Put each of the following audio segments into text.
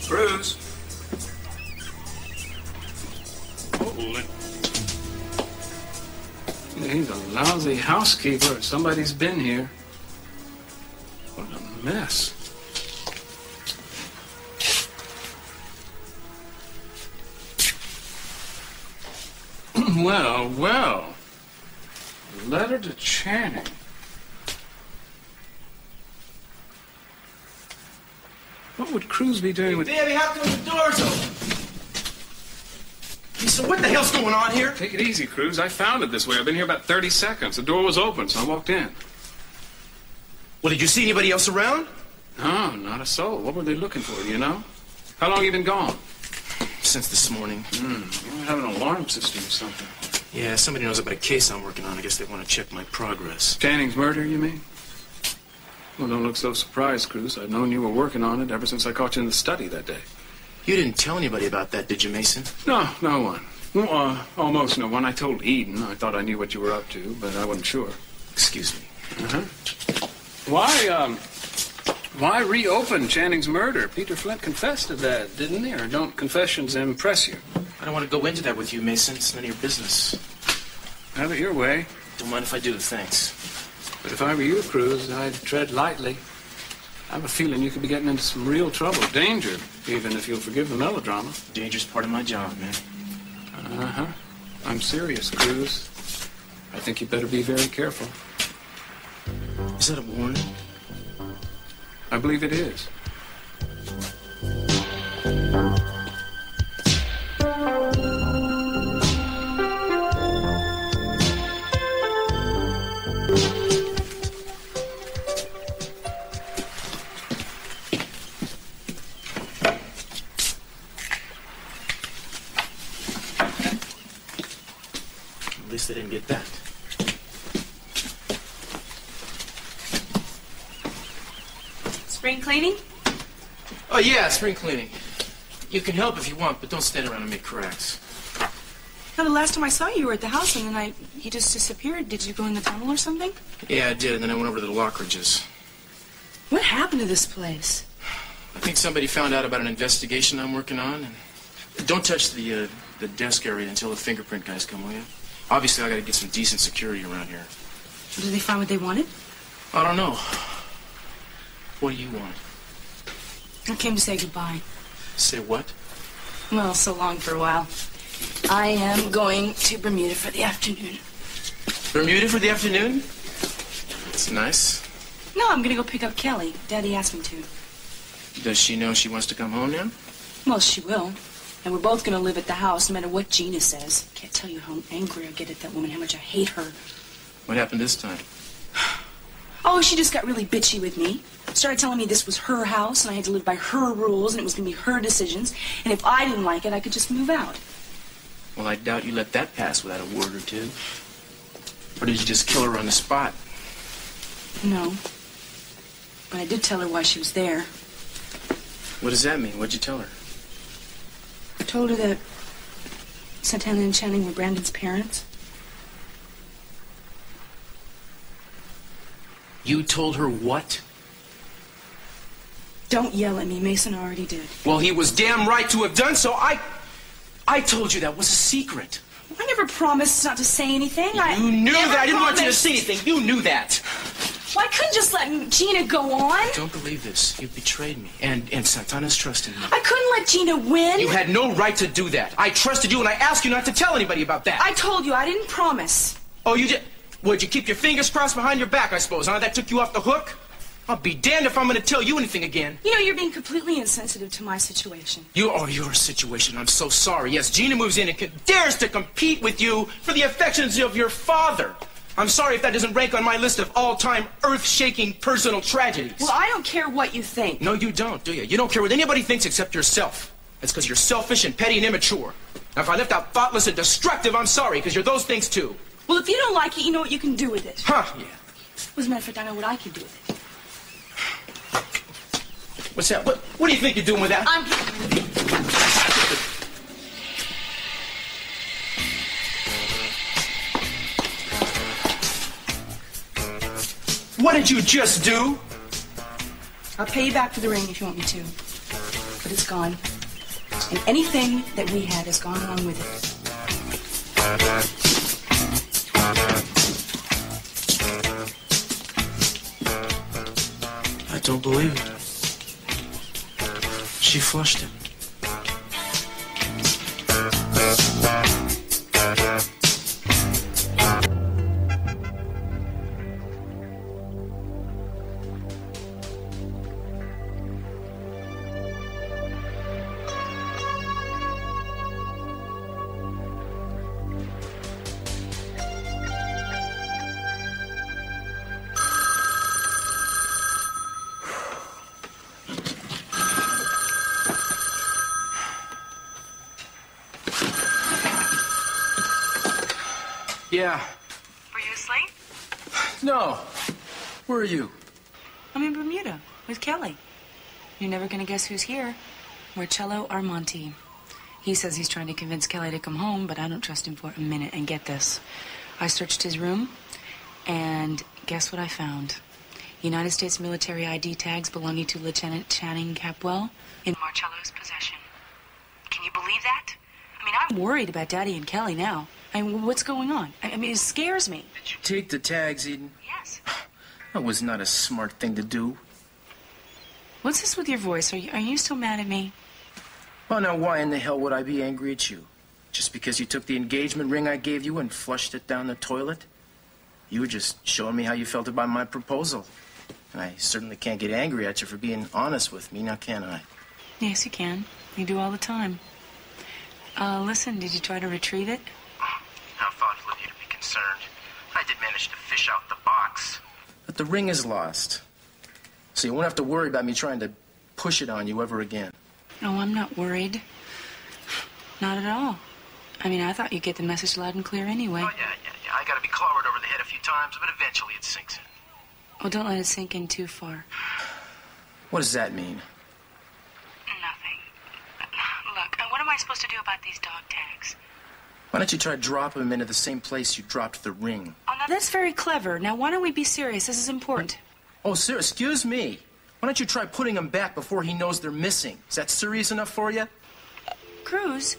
Cruz. Holy. He's a lousy housekeeper. Somebody's been here. What a mess. Well, well. Letter to Channing. What would Cruz be doing with... Daddy, how come the door's open? So what the hell's going on here? Take it easy, Cruz. I found it this way. I've been here about 30 seconds. The door was open, so I walked in. Well, did you see anybody else around? No, not a soul. What were they looking for, do you know? How long have you been gone? Since this morning. You might have an alarm system or something. Yeah, somebody knows about a case I'm working on. I guess they want to check my progress. Channing's murder, you mean? Well, don't look so surprised, Cruz. I've known you were working on it ever since I caught you in the study that day. You didn't tell anybody about that, did you, Mason? No, no one. Well, almost no one. I told Eden. I thought I knew what you were up to, but I wasn't sure. Excuse me. Why reopen Channing's murder? Peter Flint confessed to that, didn't he? Or don't confessions impress you? I don't want to go into that with you, Mason. It's none of your business. Have it your way. Don't mind if I do, thanks. But if I were you, Cruz, I'd tread lightly. I have a feeling you could be getting into some real trouble, danger, even if you'll forgive the melodrama. Danger's part of my job, man. I'm serious, Cruz. I think you better be very careful. Is that a warning? I believe it is. At least they didn't get that. Spring cleaning? Oh, yeah, spring cleaning. You can help if you want, but don't stand around and make cracks. No, the last time I saw you, you were at the house, and then you just disappeared. Did you go in the tunnel or something? Yeah, I did, and then I went over to the Lockridges. What happened to this place? I think somebody found out about an investigation I'm working on. And don't touch the desk area until the fingerprint guys come, will you? Obviously, I got to get some decent security around here. Did they find what they wanted? I don't know. What do you want? I came to say goodbye. Say what? Well, so long for a while. I am going to Bermuda for the afternoon. Bermuda for the afternoon? That's nice. No, I'm going to go pick up Kelly. Daddy asked me to. Does she know she wants to come home now? Well, she will. And we're both going to live at the house, no matter what Gina says. Can't tell you how angry I get at that woman, how much I hate her. What happened this time? Oh, she just got really bitchy with me. Started telling me this was her house, and I had to live by her rules, and it was going to be her decisions. And if I didn't like it, I could just move out. Well, I doubt you let that pass without a word or two. Or did you just kill her on the spot? No. But I did tell her why she was there. What does that mean? What'd you tell her? I told her that Santana and Channing were Brandon's parents. You told her what? Don't yell at me. Mason already did. Well, he was damn right to have done so. I told you that was a secret. I never promised not to say anything. You knew that. I didn't want you to say anything. You knew that. Well, I couldn't just let Gina go on. I don't believe this. You betrayed me. And Santana's trust in me. I couldn't let Gina win. You had no right to do that. I trusted you, and I asked you not to tell anybody about that. I told you. I didn't promise. Oh, you did? Would you keep your fingers crossed behind your back, I suppose, huh? That took you off the hook? I'll be damned if I'm going to tell you anything again. You know, you're being completely insensitive to my situation. Your situation. I'm so sorry. Yes, Gina moves in and dares to compete with you for the affections of your father. I'm sorry if that doesn't rank on my list of all-time earth-shaking personal tragedies. Well, I don't care what you think. No, you don't, do you? You don't care what anybody thinks except yourself. That's because you're selfish and petty and immature. Now, if I left out thoughtless and destructive, I'm sorry, because you're those things too. Well, if you don't like it, you know what you can do with it. Huh, yeah. As a matter of fact, I know what I can do with it. What's that? What do you think you're doing with that? What did you just do? I'll pay you back for the ring if you want me to. but it's gone. And anything that we had has gone along with it. I don't believe it. She flushed it. Yeah. Were you asleep? No. Where are you? I'm in Bermuda with Kelly. You're never gonna guess who's here. Marcello Armonti. He says he's trying to convince Kelly to come home, but I don't trust him for a minute. And get this. I searched his room, and guess what I found? United States military ID tags belonging to Lieutenant Channing Capwell in Marcello's possession. Can you believe that? I mean, I'm worried about Daddy and Kelly now. I mean, what's going on? I mean, it scares me. Did you take the tags, Eden? Yes. That was not a smart thing to do. What's this with your voice? Are you still mad at me? Well, now, why in the hell would I be angry at you? Just because you took the engagement ring I gave you and flushed it down the toilet? You were just showing me how you felt about my proposal. And I certainly can't get angry at you for being honest with me, now can I? Yes, you can. You do all the time. Listen, did you try to retrieve it? How thoughtful of you to be concerned. I did manage to fish out the box. But the ring is lost. So you won't have to worry about me trying to push it on you ever again. No, I'm not worried. Not at all. I mean, I thought you'd get the message loud and clear anyway. Oh, yeah. I gotta be clobbered over the head a few times, but eventually it sinks in. Well, don't let it sink in too far. What does that mean? Nothing. Look, what am I supposed to do about these dog tags? Why don't you try dropping them into the same place you dropped the ring? Oh, now that's very clever. Now, why don't we be serious? This is important. Oh, sir, excuse me. Why don't you try putting them back before he knows they're missing? Is that serious enough for you? Cruz?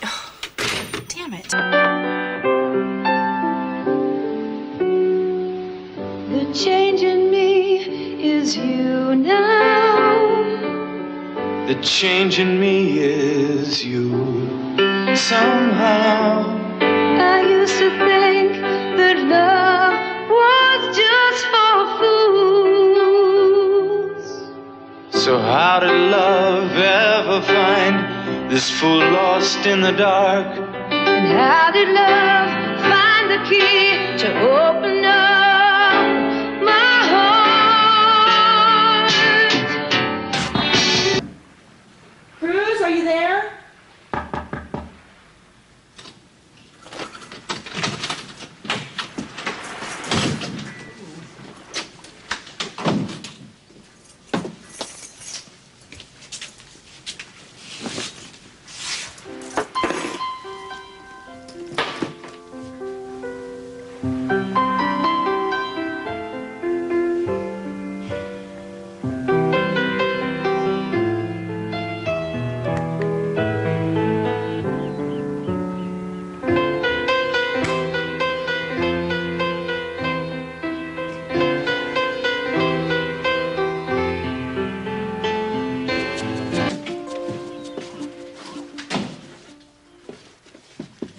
Oh, damn it. The change in me is you now. The change in me is you. Somehow I used to think that love was just for fools. So how did love ever find this fool lost in the dark? And how did love find the key to open up my heart? Cruz, are you there?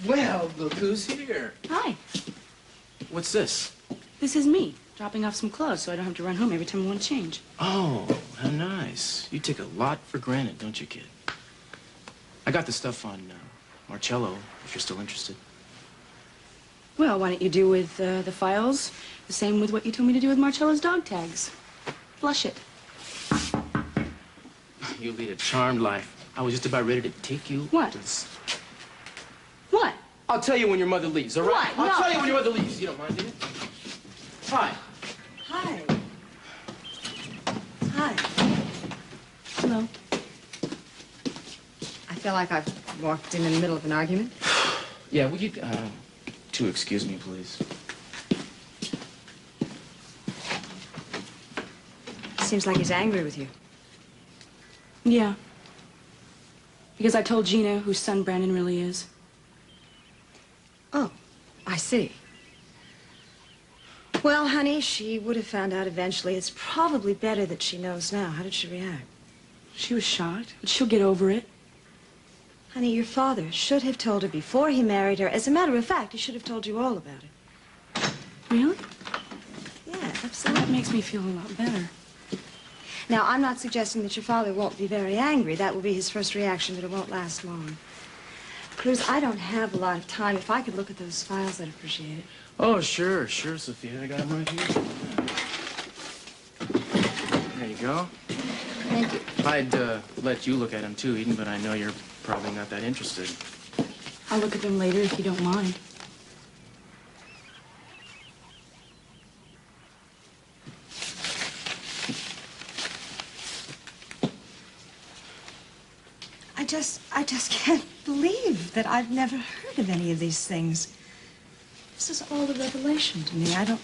Well, look who's here. Hi. What's this? This is me, dropping off some clothes so I don't have to run home every time I want to change. Oh, how nice. You take a lot for granted, don't you, kid? I got the stuff on Marcello, if you're still interested. Well, why don't you do with the files the same with what you told me to do with Marcello's dog tags? Flush it. You lead a charmed life. I was just about ready to take you What? to this. What? I'll tell you when your mother leaves, all right? What? I'll No. tell you when your mother leaves. You don't mind, do you? Hi. Hi. Hi. Hello. I feel like I've walked in the middle of an argument. Yeah, would you, to excuse me, please? Seems like he's angry with you. Yeah. Because I told Gina whose son Brandon really is. Oh, I see. Well, honey, she would have found out eventually. It's probably better that she knows now. How did she react? She was shocked, but she'll get over it. Honey, your father should have told her before he married her. As a matter of fact, he should have told you all about it. Really? Yeah, That absolutely. makes me feel a lot better. Now, I'm not suggesting that your father won't be very angry. That will be his first reaction, but it won't last long. Cruz, I don't have a lot of time. If I could look at those files, I'd appreciate it. Oh, sure, Sophia. I got them right here. There you go. Thank you. I'd let you look at them too, Eden, but I know you're probably not that interested. I'll look at them later if you don't mind. I just can't believe that I've never heard of any of these things. This is all a revelation to me. I don't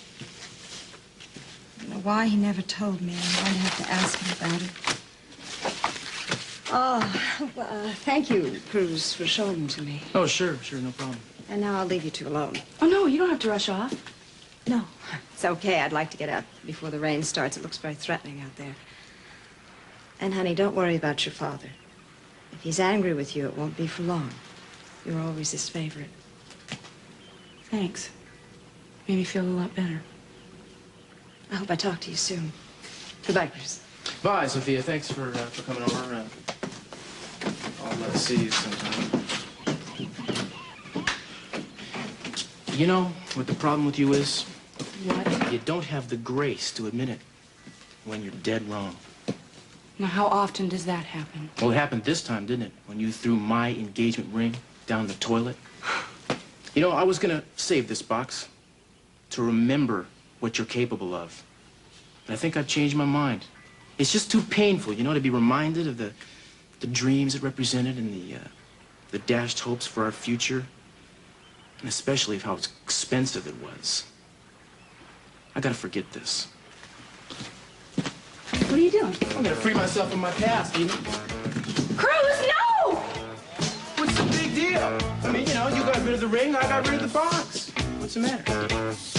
know why he never told me. I'm going to have to ask him about it. Oh, thank you, Cruz, for showing them to me. Oh, sure, no problem. And now I'll leave you two alone. Oh, no, you don't have to rush off. No, it's okay. I'd like to get out before the rain starts. It looks very threatening out there. And, honey, don't worry about your father. If he's angry with you, it won't be for long. You're always his favorite. Thanks. Made me feel a lot better. I hope I talk to you soon. Goodbye, Cruz. Bye, Sophia. Thanks for coming over. I'll see you sometime. You know what the problem with you is? What? You don't have the grace to admit it when you're dead wrong. Now, how often does that happen? Well, it happened this time, didn't it? When you threw my engagement ring down the toilet. You know, I was gonna save this box to remember what you're capable of. But I think I've changed my mind. It's just too painful, you know, to be reminded of the dreams it represented and the dashed hopes for our future. And especially of how expensive it was. I gotta forget this. What are you doing? I'm gonna free myself from my past, Eden. Cruz, no! What's the big deal? I mean, you know, you got rid of the ring, I got rid of the box. What's the matter?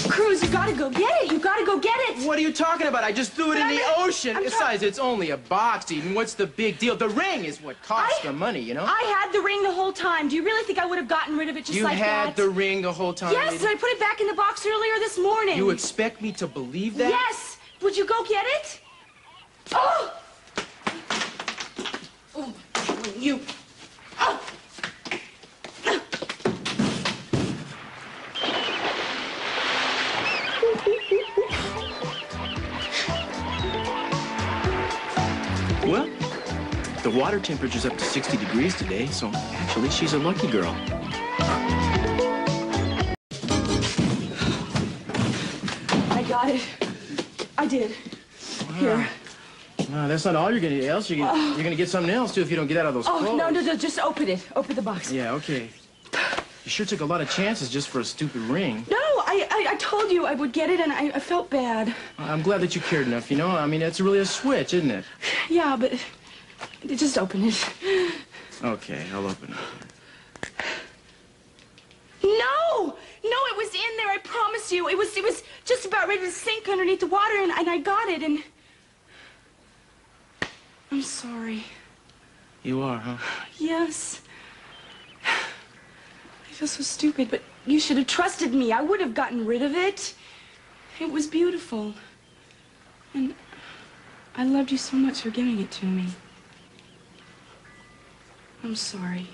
Cruz, you gotta go get it. You gotta go get it. What are you talking about? I just threw it in the ocean. Besides, it's only a box, Eden. What's the big deal? The ring is what costs the money, you know? I had the ring the whole time. Do you really think I would have gotten rid of it just like that? You had the ring the whole time, Yes, Eden? and I put it back in the box earlier this morning. You expect me to believe that? Yes. Would you go get it? Oh! Oh, you. Oh! Well, the water temperature's up to 60 degrees today, so actually she's a lucky girl. I got it. I did. Here. No, that's not all you're gonna get. You're gonna get something else too if you don't get out of those clothes. Oh, no, just open it. Open the box. Yeah, okay. You sure took a lot of chances just for a stupid ring. No, I told you I would get it, and I felt bad. I'm glad that you cared enough, you know? I mean, it's really a switch, isn't it? Yeah, but just open it. Okay, I'll open it. No, it was in there. I promise you. It was just about ready to sink underneath the water, and I got it, and I'm sorry. You are, huh? Yes. I feel so stupid, but you should have trusted me. I would have gotten rid of it. It was beautiful. And I loved you so much for giving it to me. I'm sorry.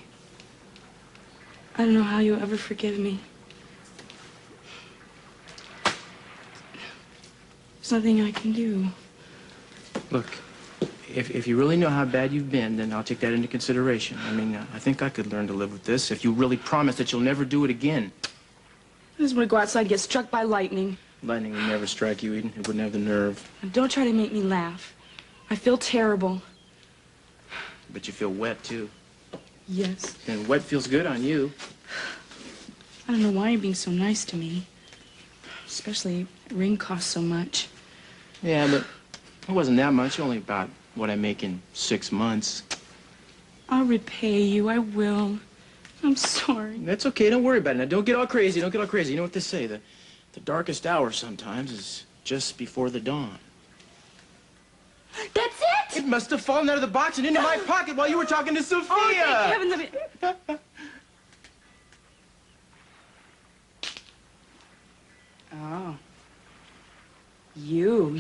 I don't know how you'll ever forgive me. There's nothing I can do. Look, if you really know how bad you've been, then I'll take that into consideration. I mean, I think I could learn to live with this if you really promise that you'll never do it again. I just want to go outside and get struck by lightning. Lightning would never strike you, Eden. It wouldn't have the nerve. Now, don't try to make me laugh. I feel terrible. But you feel wet, too. Yes. And wet feels good on you. I don't know why you're being so nice to me. Especially, ring costs so much. Yeah, but It wasn't that much, only about what I make in 6 months. I'll repay you, I will. I'm sorry. That's okay, don't worry about it. Now, don't get all crazy, don't get all crazy. You know what they say, the darkest hour sometimes is just before the dawn. That's it? It must have fallen out of the box and into my pocket while you were talking to Sophia. Oh, thank heaven, let me... Oh. You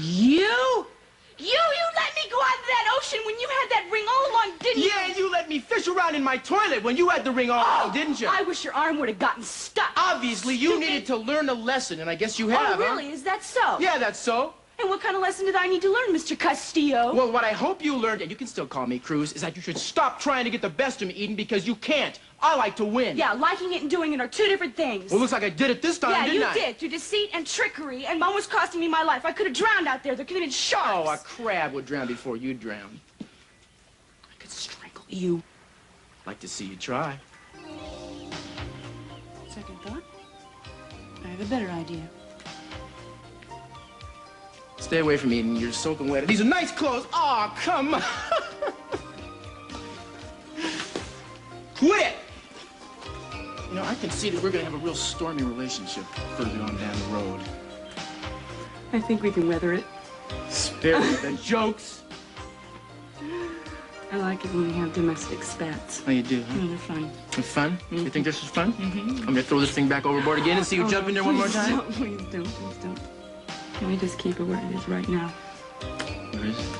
let me go out into that ocean when you had that ring all along, didn't you? Yeah, you let me fish around in my toilet when you had the ring all along, didn't you? I wish your arm would have gotten stuck. Obviously, you needed to learn a lesson, and I guess you have, Oh, really? huh? Is that so? Yeah, that's so. And what kind of lesson did I need to learn, Mr. Castillo? Well, what I hope you learned, and you can still call me Cruz, is that you should stop trying to get the best of me, Eden, because you can't. I like to win. Yeah, liking it and doing it are two different things. Well, looks like I did it this time, didn't I? Yeah, you did. Through deceit and trickery, and almost costing me my life. I could have drowned out there. There could have been sharks. Oh, a crab would drown before you drown. I could strangle you. Like to see you try. Second thought, I have a better idea. Stay away from me, Eden. You're soaking wet. These are nice clothes. Aw, come on. Quit! You know, I can see that we're going to have a real stormy relationship further on down the road. I think we can weather it. Spare me the jokes. I like it when we have domestic spats. Oh, you do, huh? They're fun. They're fun? You think this is fun? I'm going to throw this thing back overboard again and see you jump in there one more time? Please don't. Let me just keep it where it is right now. Where is it?